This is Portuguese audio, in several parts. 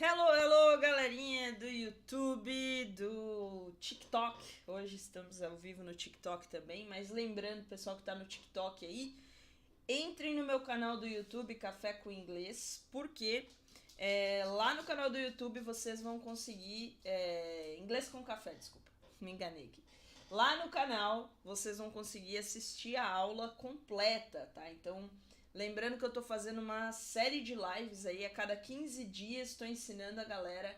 Hello, hello, galerinha do YouTube, do TikTok. Hoje estamos ao vivo no TikTok também, mas lembrando, pessoal que tá no TikTok aí, entrem no meu canal do YouTube, Café com Inglês, porque lá no canal do YouTube vocês vão conseguir... Inglês com café, desculpa, me enganei aqui. Lá no canal vocês vão conseguir assistir a aula completa, tá? Então... lembrando que eu tô fazendo uma série de lives aí, a cada 15 dias estou ensinando a galera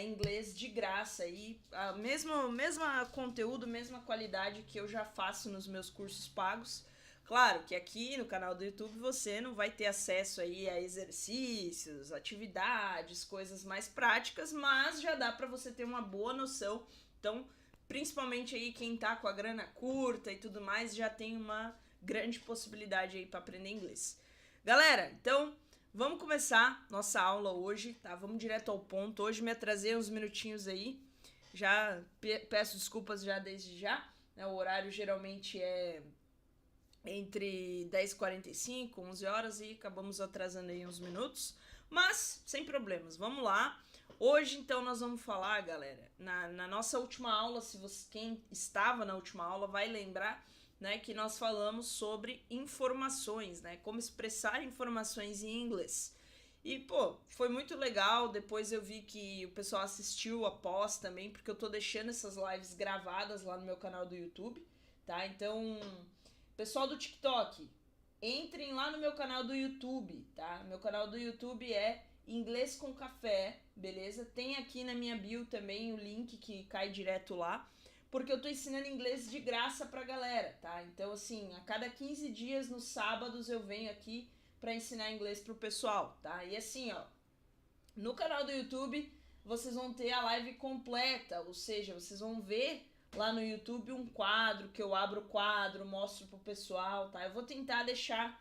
inglês de graça aí, mesma conteúdo, mesma qualidade que eu já faço nos meus cursos pagos. Claro que aqui no canal do YouTube você não vai ter acesso aí a exercícios, atividades, coisas mais práticas, mas já dá para você ter uma boa noção. Então, principalmente aí quem tá com a grana curta e tudo mais, já tem uma grande possibilidade aí para aprender inglês. Galera, então vamos começar nossa aula hoje, tá? Vamos direto ao ponto. Hoje me atrasei uns minutinhos aí, já peço desculpas já desde já, né? O horário geralmente é entre 10h45, 11 horas e acabamos atrasando aí uns minutos, mas sem problemas, vamos lá. Hoje então nós vamos falar, galera, na nossa última aula, se você, quem estava na última aula vai lembrar, né, que nós falamos sobre informações, né, como expressar informações em inglês. E, pô, foi muito legal, depois eu vi que o pessoal assistiu após também, porque eu tô deixando essas lives gravadas lá no meu canal do YouTube, tá? Então, pessoal do TikTok, entrem lá no meu canal do YouTube, tá? Meu canal do YouTube é Inglês com Café, beleza? Tem aqui na minha bio também o link que cai direto lá, porque eu tô ensinando inglês de graça pra galera, tá? Então, assim, a cada 15 dias, nos sábados, eu venho aqui pra ensinar inglês pro pessoal, tá? E assim, ó, no canal do YouTube, vocês vão ter a live completa, ou seja, vocês vão ver lá no YouTube um quadro, que eu abro o quadro, mostro pro pessoal, tá? Eu vou tentar deixar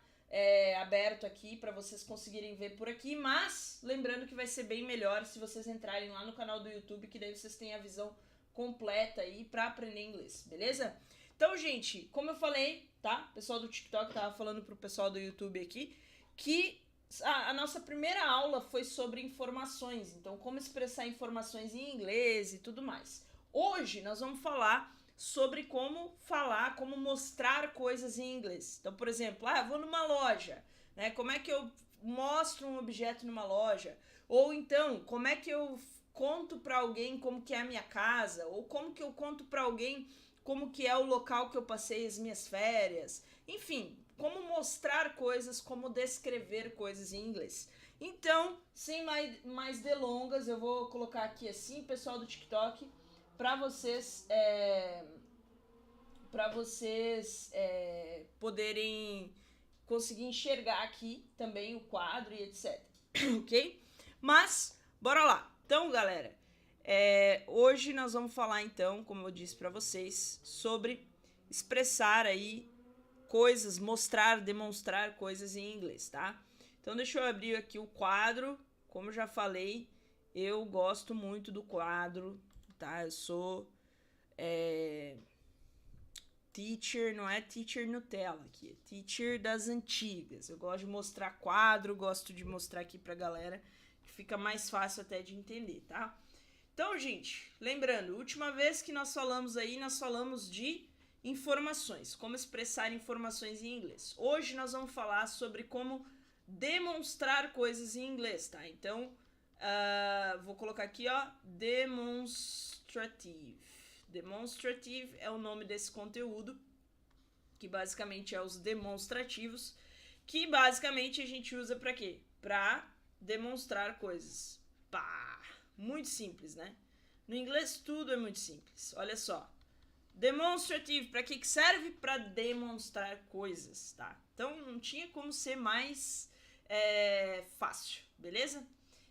aberto aqui para vocês conseguirem ver por aqui, mas lembrando que vai ser bem melhor se vocês entrarem lá no canal do YouTube, que daí vocês têm a visão completa aí para aprender inglês, beleza? Então, gente, como eu falei, tá? O pessoal do TikTok tava falando pro pessoal do YouTube aqui que a nossa primeira aula foi sobre informações, então como expressar informações em inglês e tudo mais. Hoje nós vamos falar sobre como falar, como mostrar coisas em inglês. Então, por exemplo, eu vou numa loja, né? Como é que eu mostro um objeto numa loja? Ou então, como é que eu conto para alguém como que é a minha casa? Ou como que eu conto para alguém como que é o local que eu passei as minhas férias? Enfim, como mostrar coisas, como descrever coisas em inglês. Então, sem mais delongas, eu vou colocar aqui assim, pessoal do TikTok, para vocês poderem conseguir enxergar aqui também o quadro e etc. Ok? Mas, bora lá. Então, galera, hoje nós vamos falar então, como eu disse para vocês, sobre expressar aí coisas, mostrar, demonstrar coisas em inglês, tá? Então deixa eu abrir aqui o quadro. Como eu já falei, eu gosto muito do quadro, tá? Eu sou teacher, não é teacher Nutella aqui, é teacher das antigas. Eu gosto de mostrar quadro, gosto de mostrar aqui pra galera, que fica mais fácil até de entender, tá? Então, gente, lembrando, última vez que nós falamos aí, nós falamos de informações, como expressar informações em inglês. Hoje nós vamos falar sobre como demonstrar coisas em inglês, tá? Então, vou colocar aqui, ó, demonstrative. Demonstrative é o nome desse conteúdo, que basicamente é os demonstrativos, que basicamente a gente usa para quê? Para demonstrar coisas. Pá! Muito simples, né? No inglês tudo é muito simples. Olha só. Demonstrative, para que serve? Para demonstrar coisas, tá? Então não tinha como ser mais fácil, beleza?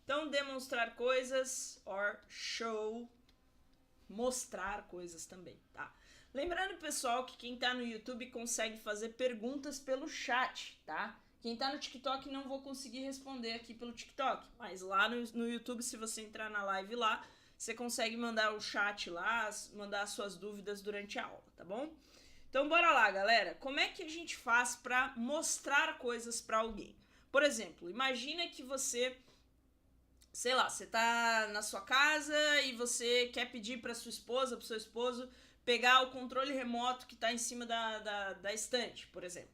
Então demonstrar coisas or show, mostrar coisas também, tá? Lembrando, pessoal, que quem tá no YouTube consegue fazer perguntas pelo chat, tá? Quem tá no TikTok não vou conseguir responder aqui pelo TikTok, mas lá no YouTube, se você entrar na live lá, você consegue mandar o chat lá, mandar suas dúvidas durante a aula, tá bom? Então bora lá, galera. Como é que a gente faz para mostrar coisas para alguém? Por exemplo, imagina que você sei lá, você tá na sua casa e você quer pedir pra sua esposa, pro seu esposo, pegar o controle remoto que tá em cima da estante, por exemplo.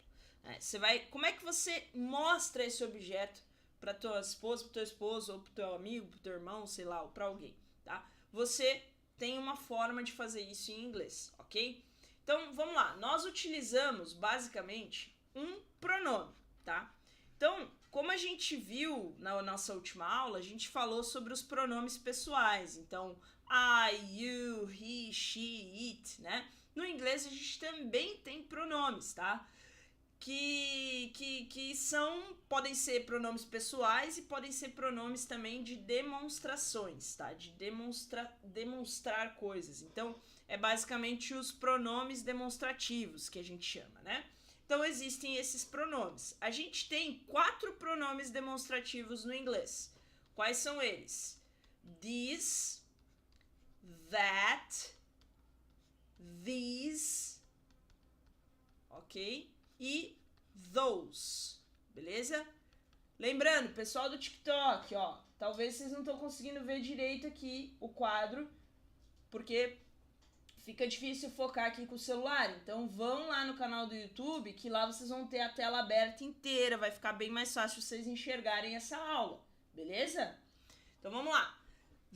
Como é que você mostra esse objeto pra tua esposa, pro teu esposo, ou pro teu amigo, pro teu irmão, sei lá, ou pra alguém, tá? Você tem uma forma de fazer isso em inglês, ok? Então, vamos lá. Nós utilizamos, basicamente, um pronome, tá? Então, como a gente viu na nossa última aula, a gente falou sobre os pronomes pessoais. Então, I, you, he, she, it, né? No inglês, a gente também tem pronomes, tá? Que podem ser pronomes pessoais e podem ser pronomes também de demonstrações, tá? De demonstrar coisas. Então, é basicamente os pronomes demonstrativos que a gente chama, né? Então, existem esses pronomes. A gente tem 4 pronomes demonstrativos no inglês. Quais são eles? This, that, these, ok? E those, beleza? Lembrando, pessoal do TikTok, ó, talvez vocês não estão conseguindo ver direito aqui o quadro, porque fica difícil focar aqui com o celular. Então vão lá no canal do YouTube, que lá vocês vão ter a tela aberta inteira, vai ficar bem mais fácil vocês enxergarem essa aula, beleza? Então vamos lá.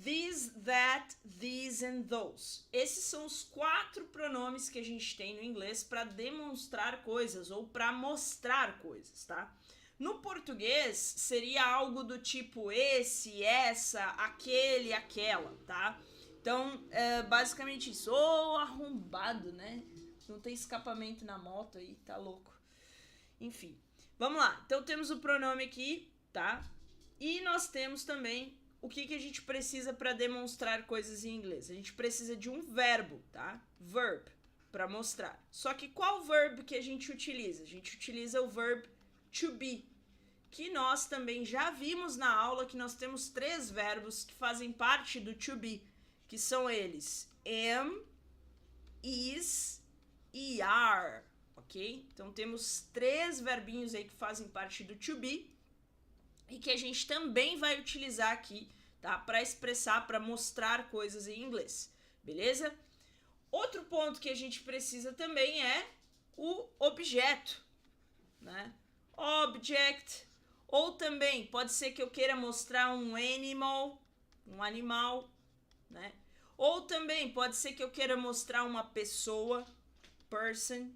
This, that, these and those. Esses são os 4 pronomes que a gente tem no inglês para demonstrar coisas ou para mostrar coisas, tá? No português seria algo do tipo esse, essa, aquele, aquela, tá? Então, é basicamente isso. Ô, arrombado, né? Não tem escapamento na moto aí, tá louco. Enfim, vamos lá. Então temos o pronome aqui, tá? E nós temos também o que a gente precisa para demonstrar coisas em inglês. A gente precisa de um verbo, tá? Verb, para mostrar. Só que qual verbo que a gente utiliza? A gente utiliza o verb to be, que nós também já vimos na aula que nós temos 3 verbos que fazem parte do to be, que são eles am, is e are, ok? Então temos 3 verbinhos aí que fazem parte do to be e que a gente também vai utilizar aqui, tá? Para expressar, para mostrar coisas em inglês, beleza? Outro ponto que a gente precisa também é o objeto, né? Object, ou também pode ser que eu queira mostrar um animal, né? Ou também pode ser que eu queira mostrar uma pessoa, person,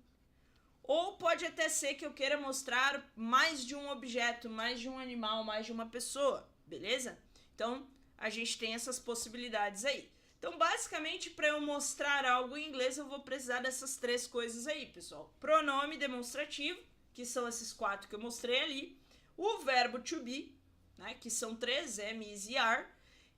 ou pode até ser que eu queira mostrar mais de um objeto, mais de um animal, mais de uma pessoa, beleza? Então, a gente tem essas possibilidades aí. Então, basicamente, para eu mostrar algo em inglês, eu vou precisar dessas 3 coisas aí, pessoal. Pronome demonstrativo, que são esses 4 que eu mostrei ali. O verbo to be, né, que são 3, am, is e are.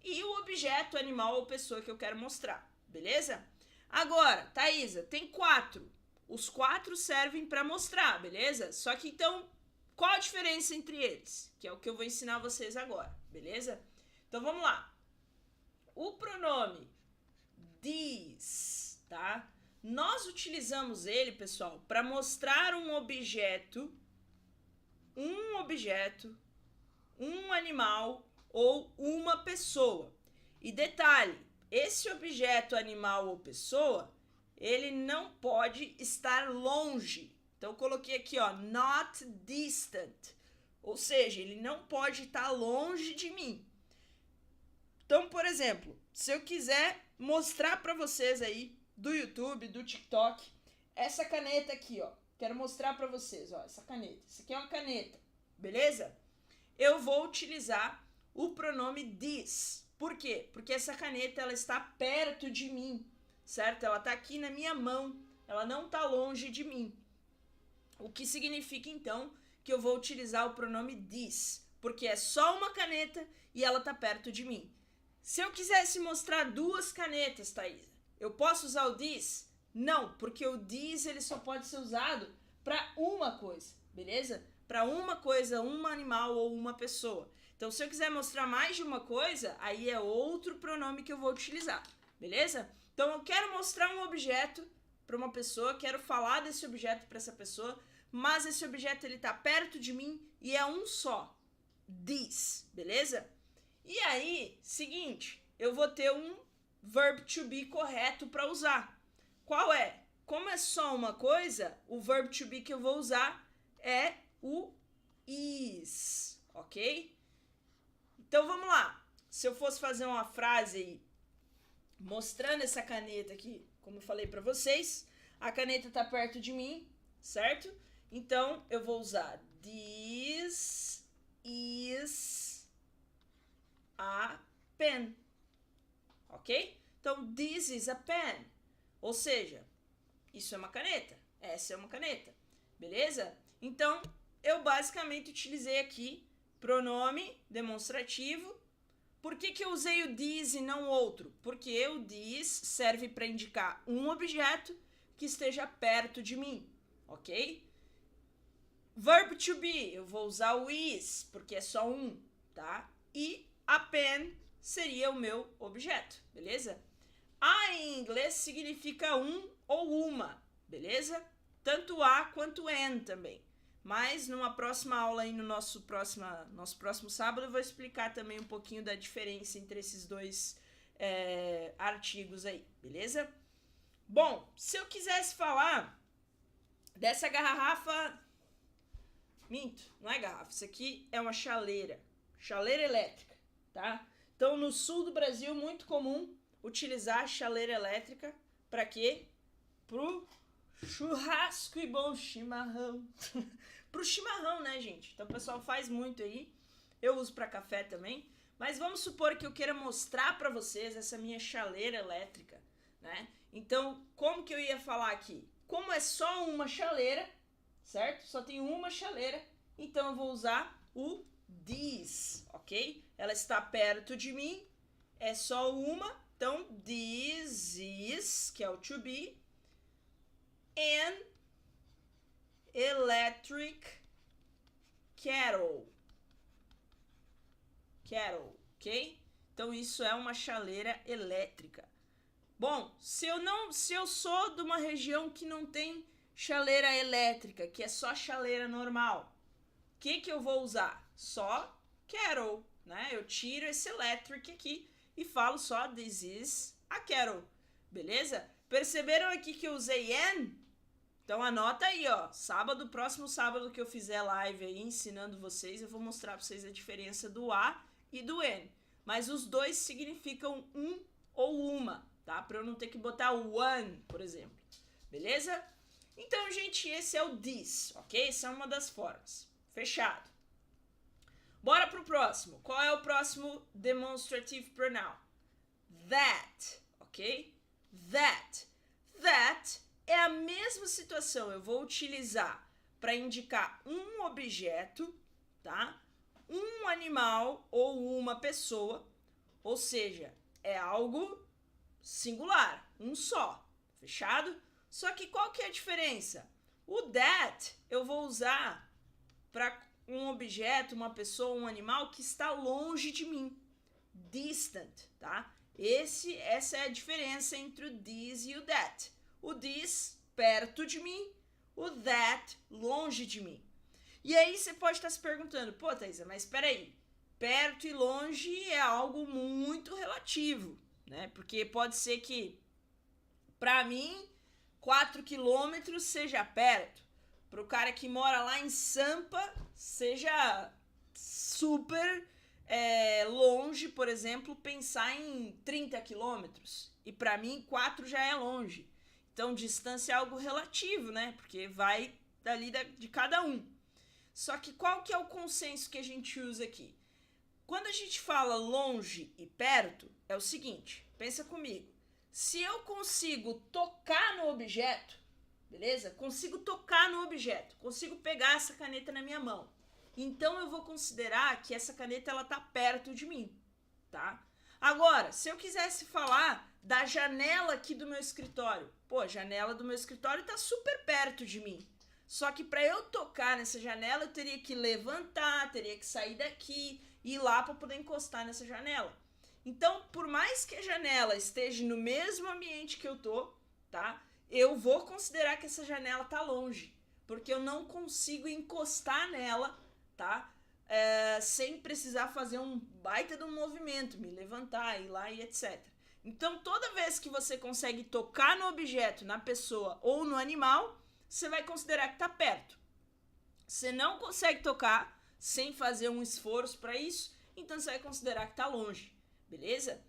E o objeto, animal ou pessoa que eu quero mostrar, beleza? Agora, Thaisa, tem 4. Os 4 servem para mostrar, beleza? Só que então, qual a diferença entre eles? Que é o que eu vou ensinar vocês agora, beleza? Então vamos lá. O pronome these, tá? Nós utilizamos ele, pessoal, para mostrar um objeto, um animal ou uma pessoa. E detalhe, esse objeto, animal ou pessoa, ele não pode estar longe. Então, eu coloquei aqui, ó, not distant. Ou seja, ele não pode estar longe de mim. Então, por exemplo, se eu quiser mostrar para vocês aí, do YouTube, do TikTok, essa caneta aqui, ó. Quero mostrar para vocês, ó, essa caneta. Isso aqui é uma caneta, beleza? Eu vou utilizar o pronome this. Por quê? Porque essa caneta, ela está perto de mim, certo? Ela está aqui na minha mão, ela não está longe de mim. O que significa, então, que eu vou utilizar o pronome this, porque é só uma caneta e ela está perto de mim. Se eu quisesse mostrar 2 canetas, Thaisa, eu posso usar o this? Não, porque o this ele só pode ser usado para uma coisa, beleza? Para uma coisa, um animal ou uma pessoa. Então, se eu quiser mostrar mais de uma coisa, aí é outro pronome que eu vou utilizar, beleza? Então, eu quero mostrar um objeto para uma pessoa, quero falar desse objeto para essa pessoa, mas esse objeto ele está perto de mim e é um só, this, beleza? E aí, seguinte, eu vou ter um verb to be correto para usar. Qual é? Como é só uma coisa, o verb to be que eu vou usar é o is, ok? Então vamos lá. Se eu fosse fazer uma frase aí, mostrando essa caneta aqui, como eu falei para vocês, a caneta está perto de mim, certo? Então eu vou usar this is a pen, ok? Então this is a pen, ou seja, isso é uma caneta, essa é uma caneta, beleza? Então eu basicamente utilizei aqui pronome demonstrativo. Por que eu usei o this e não outro? Porque o this serve para indicar um objeto que esteja perto de mim, ok? Verb to be, eu vou usar o is, porque é só um, tá? E a pen seria o meu objeto, beleza? A em inglês significa um ou uma, beleza? Tanto a quanto an também. Mas numa próxima aula aí no nosso próximo sábado eu vou explicar também um pouquinho da diferença entre esses dois artigos aí, beleza? Bom, se eu quisesse falar dessa garrafa... Minto, não é garrafa, isso aqui é uma chaleira elétrica, tá? Então no sul do Brasil muito comum utilizar chaleira elétrica para quê? Pro churrasco e bom chimarrão. Pro chimarrão, né, gente? Então o pessoal faz muito aí. Eu uso para café também. Mas vamos supor que eu queira mostrar para vocês essa minha chaleira elétrica, né? Então, como que eu ia falar aqui? Como é só uma chaleira, certo? Só tem uma chaleira. Então eu vou usar o this, ok? Ela está perto de mim. É só uma. Então, this is, que é o to be, an electric kettle, ok? Então isso é uma chaleira elétrica. Bom, se eu sou de uma região que não tem chaleira elétrica, que é só chaleira normal, o que eu vou usar? Só kettle, né? Eu tiro esse electric aqui e falo só this is a kettle, beleza? Perceberam aqui que eu usei an? Então anota aí, ó, próximo sábado que eu fizer live aí ensinando vocês, eu vou mostrar para vocês a diferença do a e do n. Mas os dois significam um ou uma, tá? Para eu não ter que botar o one, por exemplo. Beleza? Então, gente, esse é o this, ok? Essa é uma das formas. Fechado. Bora pro próximo. Qual é o próximo demonstrative pronoun? That, ok? That. That é a mesma situação. Eu vou utilizar para indicar um objeto, tá? Um animal ou uma pessoa. Ou seja, é algo singular, um só. Fechado? Só que qual que é a diferença? O that eu vou usar para um objeto, uma pessoa, um animal que está longe de mim. Distant, tá? Essa é a diferença entre o this e o that. O this perto de mim, o that longe de mim. E aí você pode estar se perguntando, pô, Thaisa, mas espera aí, perto e longe é algo muito relativo, né? Porque pode ser que, para mim, 4 quilômetros seja perto. Para o cara que mora lá em Sampa, seja super longe, por exemplo, pensar em 30 quilômetros. E para mim, 4 já é longe. Então, distância é algo relativo, né? Porque vai dali de cada um. Só que qual que é o consenso que a gente usa aqui? Quando a gente fala longe e perto, é o seguinte, pensa comigo. Se eu consigo tocar no objeto, beleza? Consigo tocar no objeto, consigo pegar essa caneta na minha mão. Então eu vou considerar que essa caneta ela tá perto de mim, tá? Agora, se eu quisesse falar da janela aqui do meu escritório, pô, a janela do meu escritório tá super perto de mim. Só que para eu tocar nessa janela, eu teria que levantar, teria que sair daqui e ir lá para poder encostar nessa janela. Então, por mais que a janela esteja no mesmo ambiente que eu tô, tá? Eu vou considerar que essa janela tá longe, porque eu não consigo encostar nela, tá? sem precisar fazer um baita de um movimento, me levantar, ir lá e etc. Então, toda vez que você consegue tocar no objeto, na pessoa ou no animal, você vai considerar que está perto. Você não consegue tocar sem fazer um esforço para isso, então você vai considerar que está longe, beleza?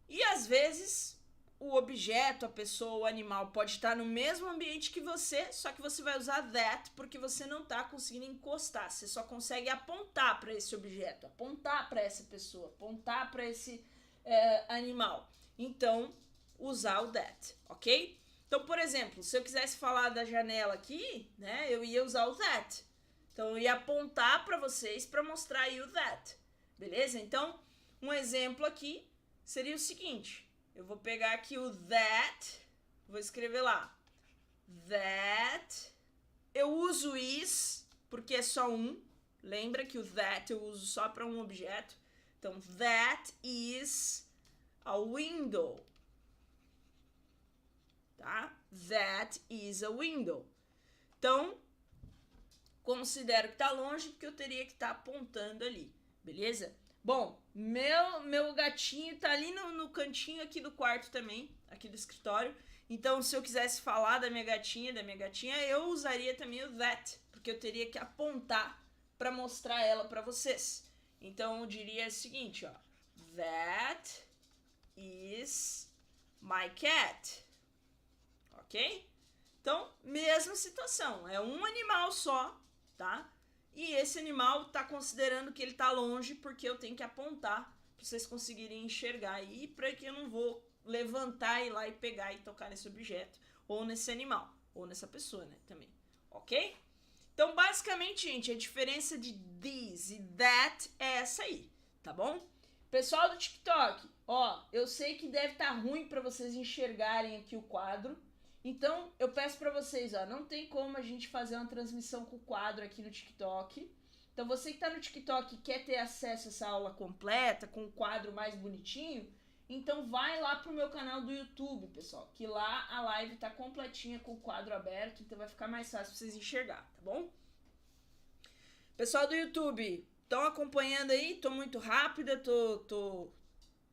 E às vezes o objeto, a pessoa, o animal pode estar no mesmo ambiente que você, só que você vai usar that porque você não está conseguindo encostar, você só consegue apontar para esse objeto, apontar para essa pessoa, apontar para esse animal. Então, usar o that, ok? Então, por exemplo, se eu quisesse falar da janela aqui, né, eu ia usar o that. Então, eu ia apontar para vocês para mostrar aí o that, beleza? Então, um exemplo aqui seria o seguinte, eu vou pegar aqui o that, vou escrever lá, that, eu uso is, porque é só um, lembra que o that eu uso só para um objeto, então, that is a window, tá? That is a window. Então, considero que tá longe porque eu teria que estar apontando ali, beleza? Bom, meu gatinho tá ali no cantinho aqui do quarto também, aqui do escritório. Então, se eu quisesse falar da minha gatinha, eu usaria também o that, porque eu teria que apontar para mostrar ela para vocês. Então, eu diria o seguinte, ó, that is my cat, ok? Então, mesma situação, é um animal só, tá? E esse animal tá considerando que ele tá longe porque eu tenho que apontar para vocês conseguirem enxergar aí, para que eu não vou levantar, ir lá e pegar e tocar nesse objeto, ou nesse animal, ou nessa pessoa, né, também, ok? Então, basicamente, gente, a diferença de this e that é essa aí, tá bom? Pessoal do TikTok, ó, eu sei que deve estar ruim para vocês enxergarem aqui o quadro, então eu peço para vocês, ó, não tem como a gente fazer uma transmissão com o quadro aqui no TikTok. Então você que tá no TikTok e quer ter acesso a essa aula completa, com o quadro mais bonitinho, então vai lá pro meu canal do YouTube, pessoal, que lá a live tá completinha com o quadro aberto, então vai ficar mais fácil pra vocês enxergar, tá bom? Pessoal do YouTube, estão acompanhando aí? Tô muito rápida,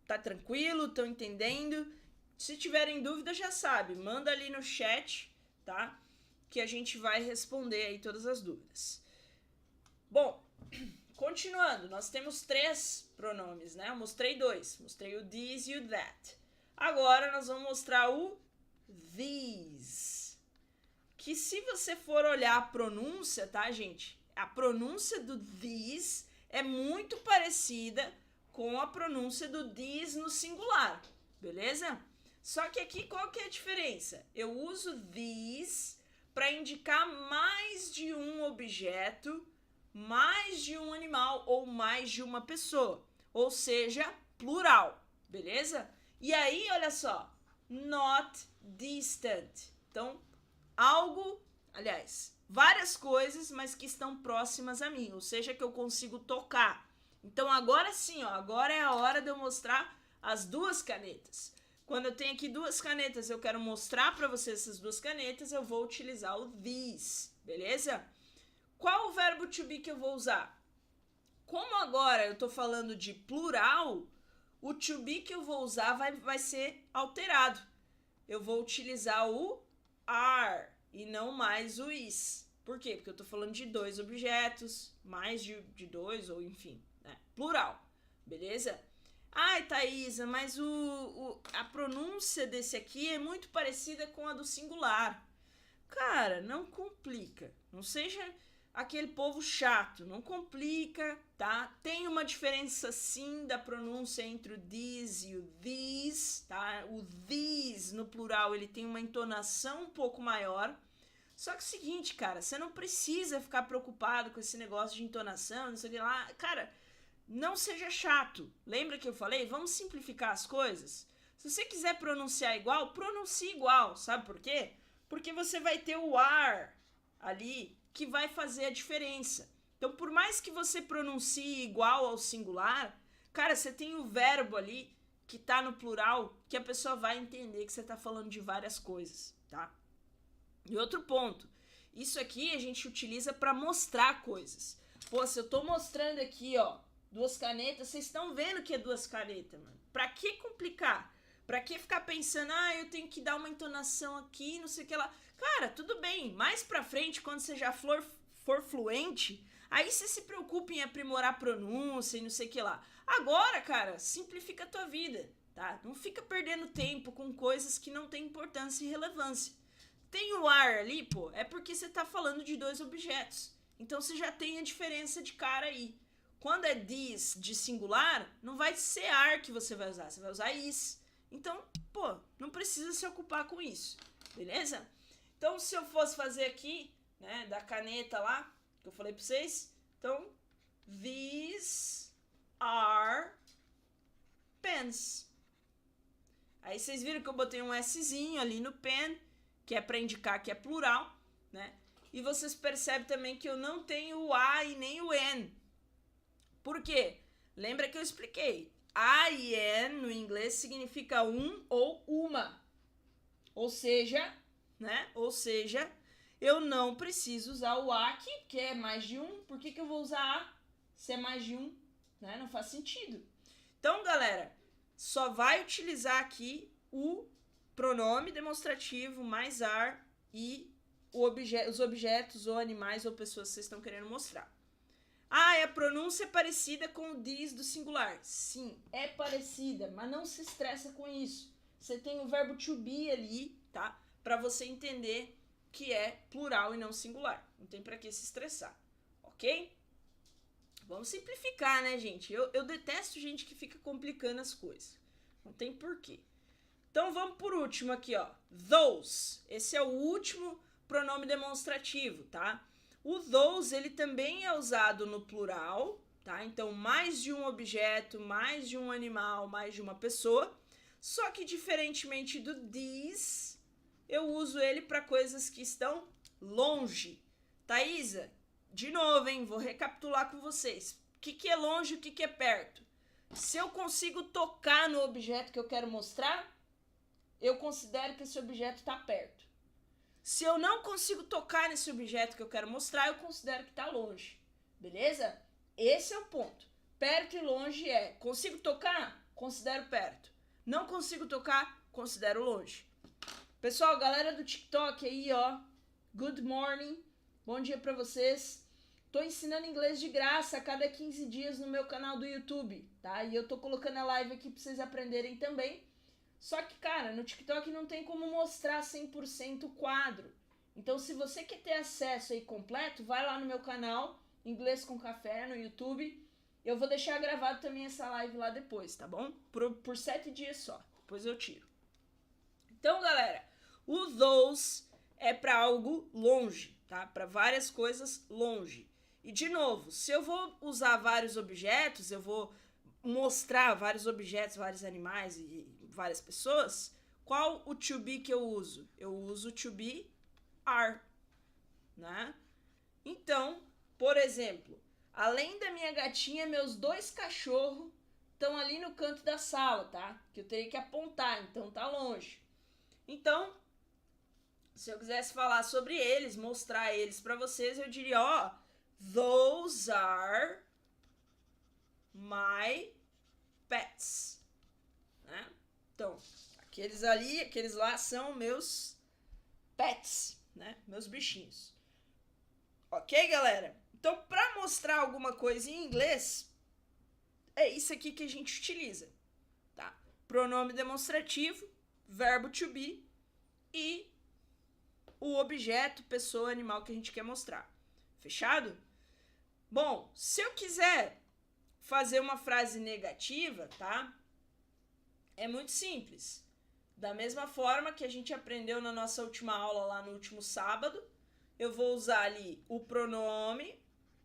tá tranquilo, estão entendendo? Se tiverem dúvida, já sabe, manda ali no chat, tá? Que a gente vai responder aí todas as dúvidas. Bom, continuando, nós temos 3 pronomes, né? Eu mostrei 2, mostrei o this e o that. Agora nós vamos mostrar o these. Que se você for olhar a pronúncia, tá, gente? A pronúncia do these é muito parecida com a pronúncia do this no singular, beleza? Só que aqui qual que é a diferença? Eu uso these para indicar mais de um objeto, mais de um animal ou mais de uma pessoa, ou seja, plural, beleza? E aí, olha só, not distant. Então, algo, aliás, várias coisas, mas que estão próximas a mim, ou seja, que eu consigo tocar. Então, agora sim, ó, agora é a hora de eu mostrar as 2 canetas. Quando eu tenho aqui 2 canetas, eu quero mostrar para vocês essas 2 canetas, eu vou utilizar o these, beleza? Qual o verbo to be que eu vou usar? Como agora eu estou falando de plural, o to be que eu vou usar vai ser alterado. Eu vou utilizar o are e não mais o is. Por quê? Porque eu estou falando de 2 objetos, mais de 2, ou enfim, né? Plural, beleza? Ai, Thaisa, mas a pronúncia desse aqui é muito parecida com a do singular. Cara, não complica. Não seja aquele povo chato. Não complica, tá? Tem uma diferença, sim, da pronúncia entre o this e o these, tá? O these, no plural, ele tem uma entonação um pouco maior. Só que é o seguinte, cara, você não precisa ficar preocupado com esse negócio de entonação, não sei o que lá. Cara, não seja chato. Lembra que eu falei? Vamos simplificar as coisas. Se você quiser pronunciar igual, pronuncie igual. Sabe por quê? Porque você vai ter o are ali que vai fazer a diferença. Então, por mais que você pronuncie igual ao singular, cara, você tem o verbo ali que tá no plural, que a pessoa vai entender que você tá falando de várias coisas, tá? E outro ponto, isso aqui a gente utiliza para mostrar coisas. Pô, se eu tô mostrando aqui, ó, duas canetas, vocês estão vendo que é duas canetas, mano. Pra que complicar? Pra que ficar pensando, eu tenho que dar uma entonação aqui, não sei o que lá. Cara, tudo bem. Mais pra frente, quando você já for fluente, aí você se preocupa em aprimorar a pronúncia e não sei o que lá. Agora, cara, simplifica a tua vida, tá? Não fica perdendo tempo com coisas que não têm importância e relevância. Tem o are ali, pô, é porque você tá falando de dois objetos. Então você já tem a diferença de cara aí. Quando é this de singular, não vai ser are que você vai usar is. Então, pô, não precisa se ocupar com isso, beleza? Então, se eu fosse fazer aqui, né, da caneta lá, que eu falei pra vocês, então, these are pens. Aí vocês viram que eu botei um Szinho ali no pen, que é para indicar que é plural, né? E vocês percebem também que eu não tenho o A e nem o N. Por quê? Lembra que eu expliquei. A e N no inglês significa um ou uma. Ou seja, né? Ou seja, eu não preciso usar o A aqui, porque é mais de um. Por que eu vou usar A se é mais de um? Né? Não faz sentido. Então, galera, só vai utilizar aqui o pronome demonstrativo mais are e os objetos ou animais ou pessoas que vocês estão querendo mostrar. A pronúncia é parecida com o this do singular. Sim, é parecida, mas não se estressa com isso. Você tem o verbo to be ali, tá? Para você entender que é plural e não singular. Não tem para que se estressar, ok? Vamos simplificar, né, gente? Eu detesto gente que fica complicando as coisas. Não tem porquê. Então, vamos por último aqui, ó. Those. Esse é o último pronome demonstrativo, tá? O those, ele também é usado no plural, tá? Então, mais de um objeto, mais de um animal, mais de uma pessoa. Só que, diferentemente do these, eu uso ele para coisas que estão longe. Thaisa, de novo, hein? Vou recapitular com vocês. O que é longe e o que é perto? Se eu consigo tocar no objeto que eu quero mostrar, eu considero que esse objeto está perto. Se eu não consigo tocar nesse objeto que eu quero mostrar, eu considero que está longe. Beleza? Esse é o ponto. Perto e longe é, consigo tocar? Considero perto. Não consigo tocar? Considero longe. Pessoal, galera do TikTok aí, ó. Good morning. Bom dia pra vocês. Tô ensinando inglês de graça a cada 15 dias no meu canal do YouTube, tá? E eu tô colocando a live aqui pra vocês aprenderem também. Só que, cara, no TikTok não tem como mostrar 100% o quadro. Então, se você quer ter acesso aí completo, vai lá no meu canal, Inglês com Café, no YouTube. Eu vou deixar gravado também essa live lá depois, tá bom? Por 7 dias só. Depois eu tiro. Então, galera, o those é para algo longe, tá? Para várias coisas longe. E, de novo, se eu vou usar vários objetos, eu vou mostrar vários objetos, vários animais e várias pessoas, qual o to be que eu uso? Eu uso to be are, né? Então, por exemplo, além da minha gatinha, meus 2 cachorros estão ali no canto da sala, tá? Que eu teria que apontar, então tá longe. Então, se eu quisesse falar sobre eles, mostrar eles para vocês, eu diria, ó, those are my pets, né? Então, aqueles lá são meus pets, né? Meus bichinhos. Ok, galera? Então, para mostrar alguma coisa em inglês, é isso aqui que a gente utiliza, tá? Pronome demonstrativo, verbo to be e o objeto, pessoa, animal que a gente quer mostrar. Fechado? Bom, se eu quiser fazer uma frase negativa, tá? É muito simples. Da mesma forma que a gente aprendeu na nossa última aula lá no último sábado, eu vou usar ali o pronome,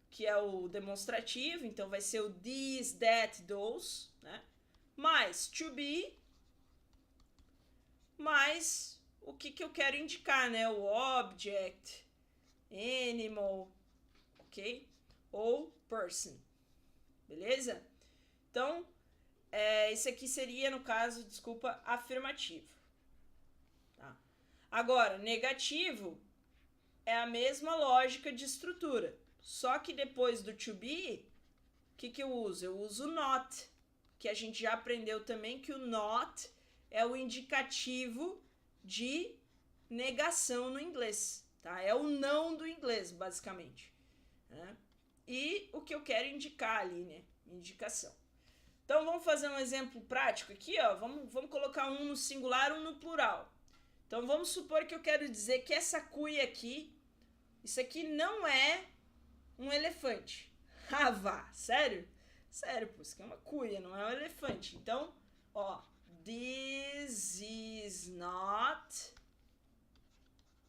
que é o demonstrativo, então vai ser o this, that, those, né? Mais to be, mais o que eu quero indicar, né? O object, animal, ok? Ou person, beleza? Então, esse aqui seria, no caso, desculpa, afirmativo. Tá? Agora, negativo é a mesma lógica de estrutura. Só que depois do to be, o que eu uso? Eu uso not, que a gente já aprendeu também que o not é o indicativo de negação no inglês, tá? É o não do inglês, basicamente, né? E o que eu quero indicar ali, né? Indicação. Então, vamos fazer um exemplo prático aqui, ó. Vamos colocar um no singular, um no plural. Então, vamos supor que eu quero dizer que essa cuia aqui, isso aqui não é um elefante. Ah, vá, sério? Sério, pô, isso aqui é uma cuia, não é um elefante. Então, ó, this is not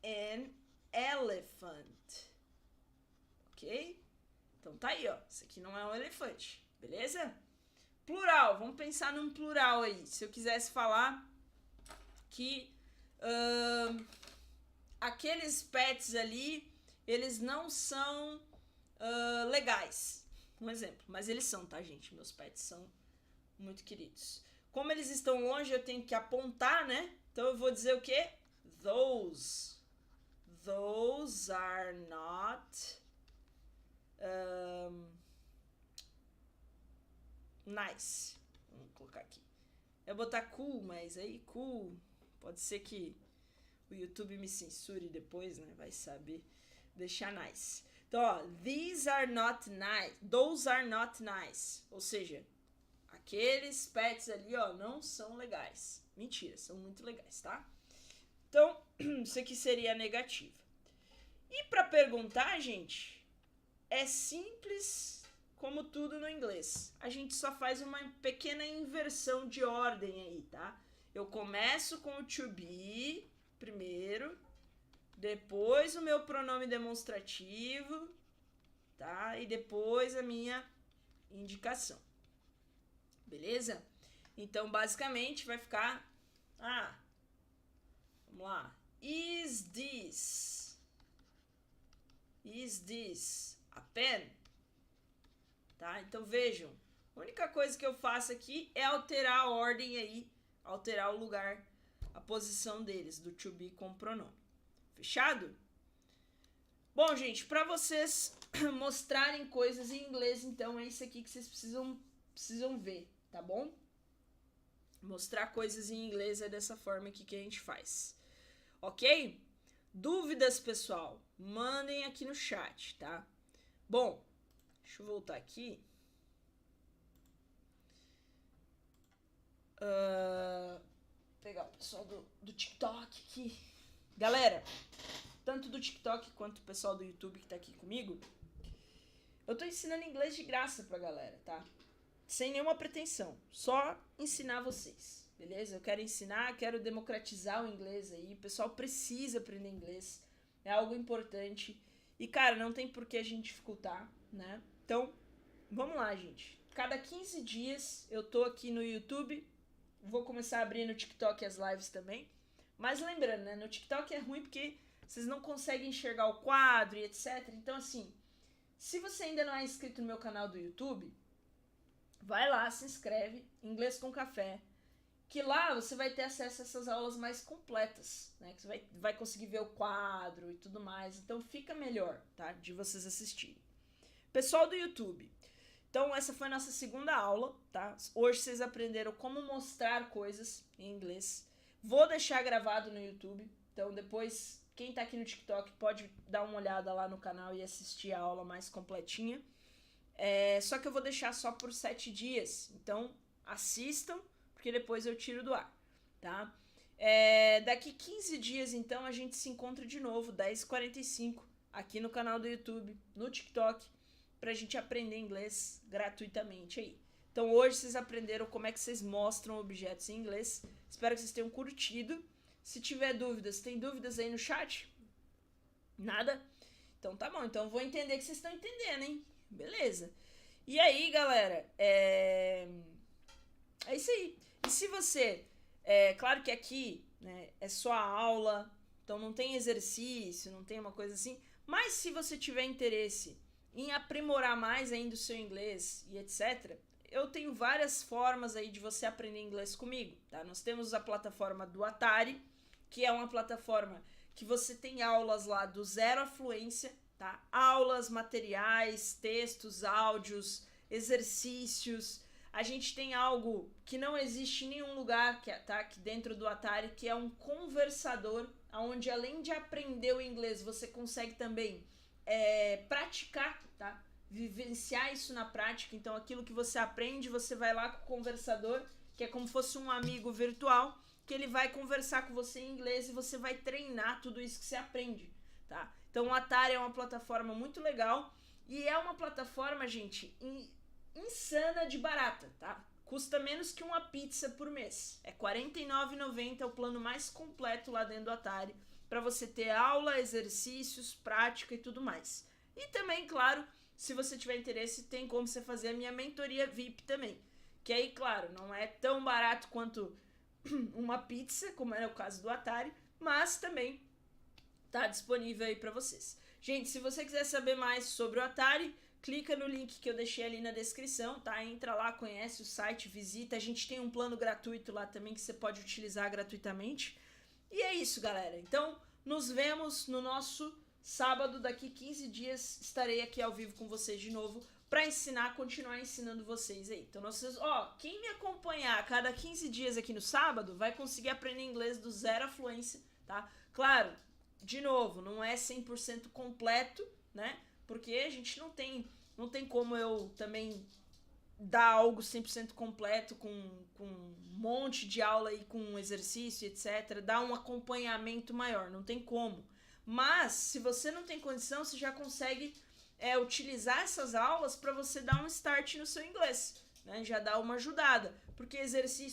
an elephant. Ok? Então tá aí, ó. Isso aqui não é um elefante, beleza? Plural, vamos pensar num plural aí. Se eu quisesse falar que aqueles pets ali, eles não são legais. Um exemplo, mas eles são, tá, gente? Meus pets são muito queridos. Como eles estão longe, eu tenho que apontar, né? Então eu vou dizer o quê? Those are not nice. Vamos colocar aqui. Eu vou botar cool, mas aí cool pode ser que o YouTube me censure depois, né? Vai saber deixar nice. Então, ó, these are not nice. Those are not nice. Ou seja, aqueles pets ali, ó, não são legais. Mentira, são muito legais, tá? Então, isso aqui seria a negativa. E para perguntar, gente, é simples como tudo no inglês. A gente só faz uma pequena inversão de ordem aí, tá? Eu começo com o to be primeiro, depois o meu pronome demonstrativo, tá? E depois a minha indicação. Beleza? Então, basicamente, vai ficar... vamos lá. Is this a pen? Tá? Então, vejam. A única coisa que eu faço aqui é alterar a ordem aí, alterar o lugar, a posição deles, do to be com o pronome. Fechado? Bom, gente, para vocês mostrarem coisas em inglês, então é isso aqui que vocês precisam ver, tá bom? Mostrar coisas em inglês é dessa forma aqui que a gente faz. Ok? Dúvidas, pessoal? Mandem aqui no chat, tá? Bom, deixa eu voltar aqui. Pegar o pessoal do TikTok aqui. Galera, tanto do TikTok quanto o pessoal do YouTube que tá aqui comigo, eu tô ensinando inglês de graça pra galera, tá? Sem nenhuma pretensão, só ensinar vocês, beleza? Eu quero ensinar, quero democratizar o inglês aí, o pessoal precisa aprender inglês, é algo importante. E, cara, não tem por que a gente dificultar, né? Então, vamos lá, gente. Cada 15 dias eu tô aqui no YouTube, vou começar a abrir no TikTok as lives também. Mas lembrando, né? No TikTok é ruim porque vocês não conseguem enxergar o quadro e etc. Então, assim, se você ainda não é inscrito no meu canal do YouTube, vai lá, se inscreve, Inglês com Café, que lá você vai ter acesso a essas aulas mais completas, né? Que você vai conseguir ver o quadro e tudo mais. Então, fica melhor, tá? De vocês assistirem. Pessoal do YouTube, então essa foi a nossa segunda aula, tá? Hoje vocês aprenderam como mostrar coisas em inglês. Vou deixar gravado no YouTube, então depois quem tá aqui no TikTok pode dar uma olhada lá no canal e assistir a aula mais completinha. Só que eu vou deixar só por 7 dias, então assistam, porque depois eu tiro do ar, tá? Daqui 15 dias, então, a gente se encontra de novo, 10h45, aqui no canal do YouTube, no TikTok, pra gente aprender inglês gratuitamente aí. Então hoje vocês aprenderam como é que vocês mostram objetos em inglês. Espero que vocês tenham curtido. Se tiver dúvidas, tem dúvidas aí no chat? Nada? Então tá bom, então eu vou entender que vocês estão entendendo, hein? Beleza. E aí, galera, é isso aí. E se você... claro que aqui, né, é só a aula, então não tem exercício, não tem uma coisa assim. Mas se você tiver interesse em aprimorar mais ainda o seu inglês e etc., eu tenho várias formas aí de você aprender inglês comigo, tá? Nós temos a plataforma do Atari, que é uma plataforma que você tem aulas lá do zero à fluência, tá? Aulas, materiais, textos, áudios, exercícios. A gente tem algo que não existe em nenhum lugar, tá? Aqui dentro do Atari, que é um conversador, onde além de aprender o inglês, você consegue também praticar, tá? Vivenciar isso na prática. Então aquilo que você aprende, você vai lá com o conversador, que é como se fosse um amigo virtual, que ele vai conversar com você em inglês e você vai treinar tudo isso que você aprende, tá? Então o Atari é uma plataforma muito legal e é uma plataforma, gente, insana de barata, tá? Custa menos que uma pizza por mês. É R$ 49,90, é o plano mais completo lá dentro do Atari, para você ter aula, exercícios, prática e tudo mais. E também, claro, se você tiver interesse, tem como você fazer a minha mentoria VIP também. Que aí, claro, não é tão barato quanto uma pizza, como é o caso do Atari, mas também tá disponível aí para vocês. Gente, se você quiser saber mais sobre o Atari, clica no link que eu deixei ali na descrição, tá? Entra lá, conhece o site, visita. A gente tem um plano gratuito lá também que você pode utilizar gratuitamente. E é isso, galera. Então, nos vemos no nosso sábado. Daqui 15 dias estarei aqui ao vivo com vocês de novo para ensinar, continuar ensinando vocês aí. Então, quem me acompanhar a cada 15 dias aqui no sábado vai conseguir aprender inglês do zero à fluência, tá? Claro, de novo, não é 100% completo, né? Porque a gente não tem como eu também dar algo 100% completo com um monte de aula e com exercício, etc. Dar um acompanhamento maior, não tem como. Mas, se você não tem condição, você já consegue utilizar essas aulas para você dar um start no seu inglês, né? Já dar uma ajudada, porque exercício